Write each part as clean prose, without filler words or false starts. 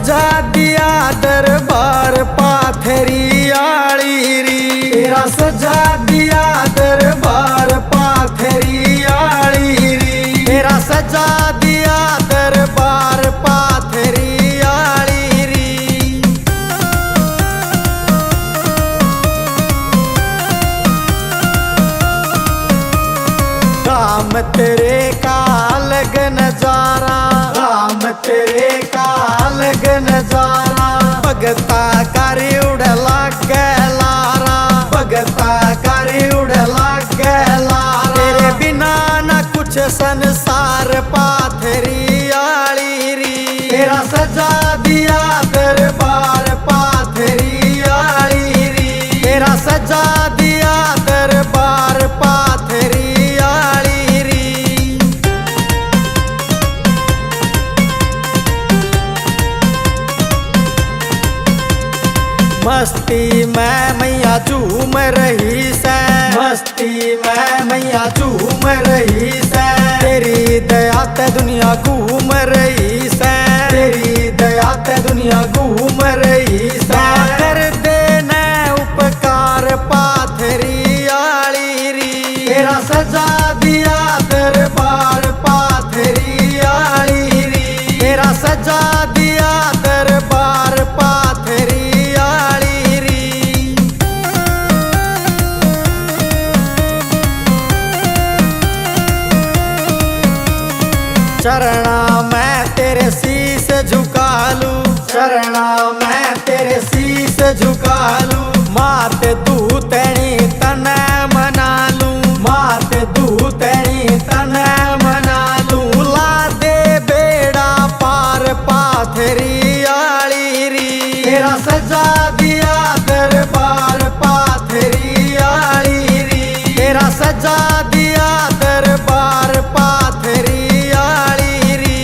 सजा दिया दरबार पाथरी आली री, तेरा सजा दिया दरबार पाथरी आली री, तेरा सजा दिया दरबार पाथरी आली री। राम तेरे का अलग नजारा, राम तेरे का अलग नजारा, भगता करे उड़ला गहलारा, भगता करे उड़ला गहलारा, तेरे बिना न कुछ संसार पाथरी आली री, तेरा सजा दिया दरबार पाथरी आली री, तेरा सजा दिया दरबार पाथरी आली री। मस्ती में मैया झूम रही से, मस्ती में मैया झूम रही से, तेरी दया ते दुनिया घूम रही से, तेरी दया ते दुनिया घूम रही से, कर देने उपकार पाथरी आली री, तेरा सजा दिया दरबार पाथरी आली री, तेरा सजा दिया दरबार पाथरी आली री। चरणा मैं तेरे शीश झुका लूं, चरणा मैं तेरे शीश झुका लूं, मात तू तेरी तने मना लूं, मात तू तेरी तने मना लूं, ला दे बेड़ा पार पाथरी आली री, तेरा सजा दिया दरबार पाथरी आली री, तेरा सजा दिया दरबार पाथरी आली री।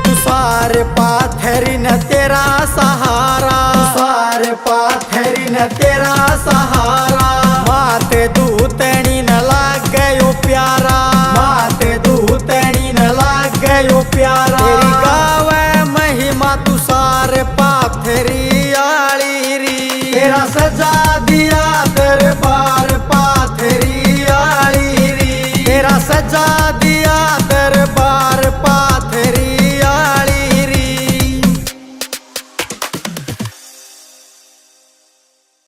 तुषार पाथरी न तेरा सहारा, तुषार पाथरी न तेरा सहारा, माते दूतनी न लाग गयो प्यारा, माते दूतनी न लाग गयो प्यारा, तेरी गावे महिमा तुषार पाथरी आली री, तेरा सजा दिया दरबार